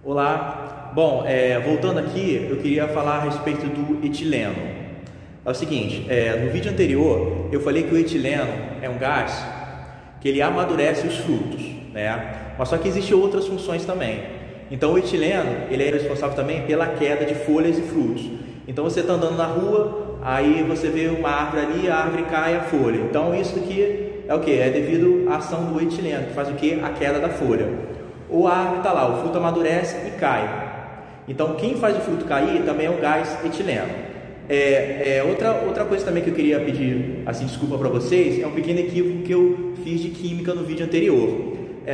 Olá, bom, voltando aqui, eu queria falar a respeito do etileno. É o seguinte, no vídeo anterior eu falei que o etileno é um gás que ele amadurece os frutos, né? Mas só que existem outras funções também. Então o etileno, ele é responsável também pela queda de folhas e frutos. Então você está andando na rua, aí você vê uma árvore ali, a árvore cai a folha. Então isso aqui é o que? É devido à ação do etileno, que faz o que? A queda da folha. Ou a árvore está lá, o fruto amadurece e cai. Então quem faz o fruto cair também é o gás etileno. Outra coisa também que eu queria pedir assim, desculpa para vocês, é um pequeno equívoco que eu fiz de química no vídeo anterior.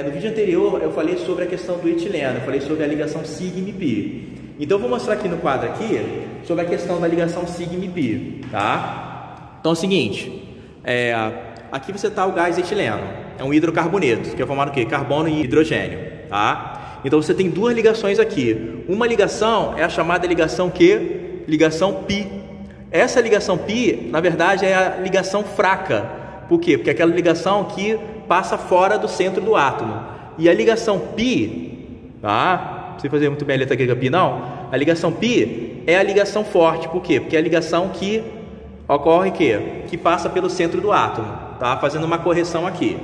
No vídeo anterior eu falei sobre a questão do etileno, eu falei sobre a ligação sigma-pi. Então eu vou mostrar aqui no quadro aqui sobre a questão da ligação sigma-pi, tá? Então é o seguinte, aqui você está o gás etileno, é um hidrocarboneto, que é formado o quê? Carbono e hidrogênio, tá? Então você tem duas ligações aqui. Uma ligação é a chamada ligação que? Ligação pi. Essa ligação pi, na verdade, é a ligação fraca. Por quê? Porque é aquela ligação que passa fora do centro do átomo. E a ligação pi, tá? Não sei fazer muito bem a letra grega pi, não. A ligação pi é a ligação forte. Por quê? Porque é a ligação que ocorre que passa pelo centro do átomo, tá? Fazendo uma correção aqui.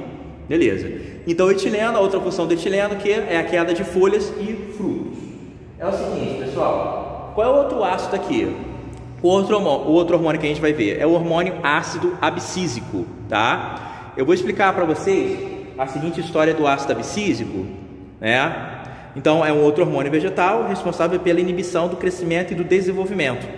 Beleza. Então o etileno, a outra função do etileno que é a queda de folhas e frutos. É o seguinte, pessoal. Qual é o outro ácido aqui? O outro hormônio que a gente vai ver é o hormônio ácido abscísico, tá? Eu vou explicar para vocês a seguinte história do ácido abscísico, né? Então é um outro hormônio vegetal responsável pela inibição do crescimento e do desenvolvimento.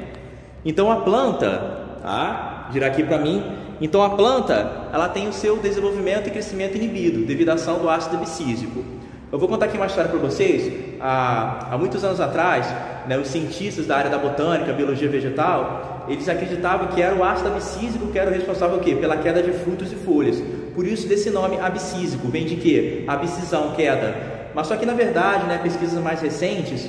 Então a planta, tá? Girar aqui para mim. Então a planta, ela tem o seu desenvolvimento e crescimento inibido devido à ação do ácido abscísico. Eu vou contar aqui uma história para vocês. Há muitos anos atrás, né, os cientistas da área da botânica, biologia vegetal, eles acreditavam que era o ácido abscísico que era o responsável o quê? Pela queda de frutos e folhas. Por isso desse nome abscísico, vem de quê? Abscisão, queda. Mas só que na verdade, né, pesquisas mais recentes,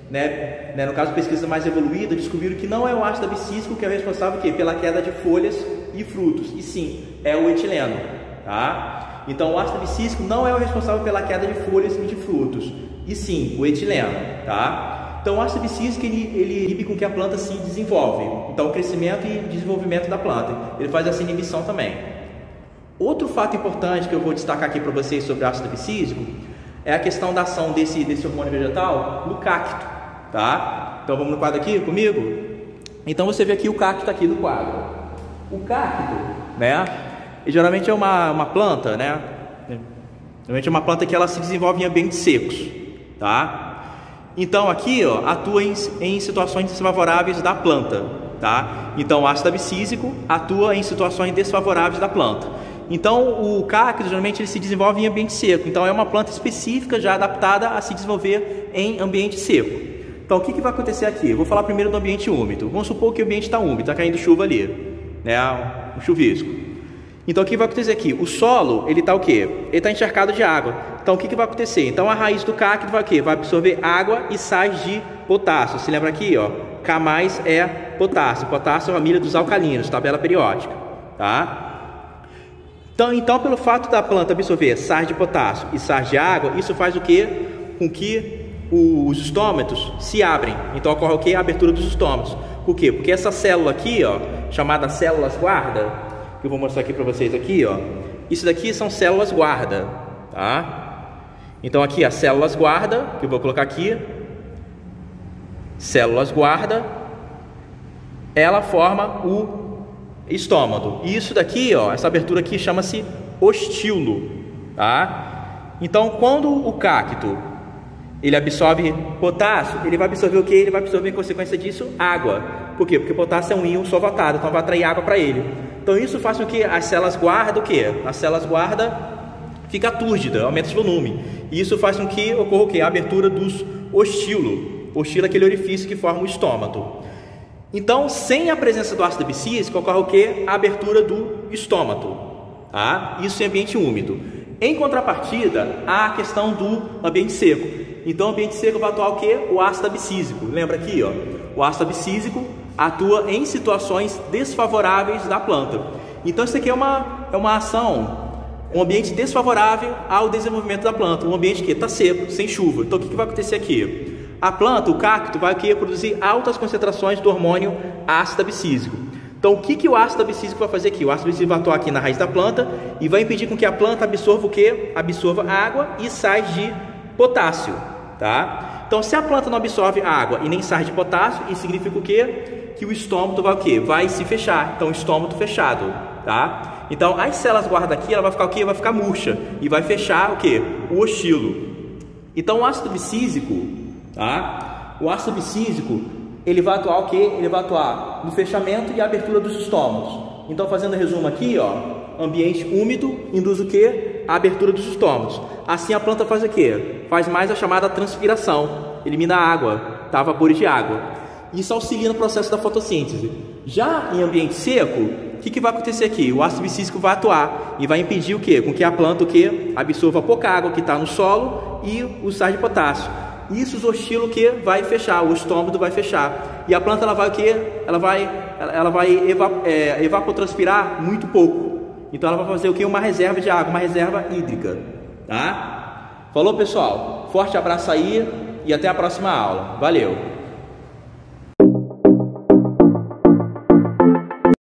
no caso pesquisas mais evoluídas, descobriram que não é o ácido abscísico que é o responsável o quê? Pela queda de folhas e frutos, e sim, é o etileno, tá? Então o ácido abscísico não é o responsável pela queda de folhas e de frutos, e sim, o etileno, tá? Então o ácido abscísico ele inibe com que a planta se desenvolve, então o crescimento e desenvolvimento da planta, ele faz essa inibição também. Outro fato importante que eu vou destacar aqui para vocês sobre o ácido abscísico é a questão da ação desse hormônio vegetal no cacto, tá? Então vamos no quadro aqui comigo? Então você vê aqui o cacto aqui no quadro. O cacto, né? Geralmente é uma planta, né? Geralmente é uma planta que ela se desenvolve em ambientes secos, tá? Então aqui, ó, atua em situações desfavoráveis da planta, tá? Então o ácido abscísico atua em situações desfavoráveis da planta. Então o cacto geralmente ele se desenvolve em ambiente seco. Então é uma planta específica já adaptada a se desenvolver em ambiente seco. Então o que vai acontecer aqui? Eu vou falar primeiro do ambiente úmido. Vamos supor que o ambiente está úmido, está caindo chuva ali, né? Um chuvisco. Então o que vai acontecer aqui? O solo, ele está o quê? Ele está encharcado de água. Então o que vai acontecer? Então a raiz do cacto vai o quê? Vai absorver água e sais de potássio. Se lembra aqui, ó? K+ é potássio. Potássio é a família dos alcalinos, tabela periódica, tá? Então pelo fato da planta absorver sais de potássio e sais de água, isso faz o quê? Com que os estômatos se abrem. Então ocorre o quê? A abertura dos estômatos. Por quê? Porque essa célula aqui, ó, chamada células guarda, que eu vou mostrar aqui para vocês aqui, ó. Isso daqui são células guarda, tá? Então aqui as células guarda, que eu vou colocar aqui, células guarda, ela forma o estômago. E isso daqui, ó, essa abertura aqui chama-se ostilo, tá? Então quando o cacto ele absorve potássio, ele vai absorver o que? Ele vai absorver em consequência disso água. Por quê? Porque potássio é um íon solvatado, então vai atrair água para ele. Então isso faz com que as células guarda o quê? As células guarda fica túrgida, aumenta de volume. E isso faz com que ocorra o quê? A abertura dos ostilo. Ostilo é aquele orifício que forma o estômago. Então, sem a presença do ácido abscísico, ocorre o quê? A abertura do estômago, tá? Isso em ambiente úmido. Em contrapartida, há a questão do ambiente seco. Então, o ambiente seco vai atuar o quê? O ácido abscísico. Lembra aqui, ó? O ácido abscísico atua em situações desfavoráveis da planta. Então, isso aqui é uma ação um ambiente desfavorável ao desenvolvimento da planta, um ambiente que está seco, sem chuva. Então o que vai acontecer aqui? A planta, o cacto, vai produzir altas concentrações do hormônio ácido abscísico. Então o que o ácido abscísico vai fazer aqui? O ácido abscísico vai atuar aqui na raiz da planta e vai impedir com que a planta absorva o quê? Absorva água e sais de potássio, tá? Então se a planta não absorve água e nem sais de potássio, isso significa o quê? Que o estômago vai o quê? Vai se fechar. Então estômago fechado, tá? Então as células guarda aqui, ela vai ficar o quê? Vai ficar murcha e vai fechar o quê? O ostilo. Então o ácido abscísico, tá? O ácido abscísico, ele vai atuar o quê? Ele vai atuar no fechamento e abertura dos estômagos. Então, fazendo um resumo aqui, ó, ambiente úmido induz o quê? A abertura dos estômagos. Assim a planta faz o quê? Faz mais a chamada transpiração, elimina a água, tá? Vapores de água. Isso auxilia no processo da fotossíntese. Já em ambiente seco, o que vai acontecer aqui? O ácido abscísico vai atuar e vai impedir o quê? Com que a planta o quê? Absorva pouca água que está no solo e o sais de potássio. Isso os ostilo que vai fechar, o estômago vai fechar. E a planta ela vai o quê? Ela vai evapotranspirar muito pouco. Então ela vai fazer o quê? Uma reserva de água, uma reserva hídrica, tá? Falou, pessoal? Forte abraço aí e até a próxima aula. Valeu!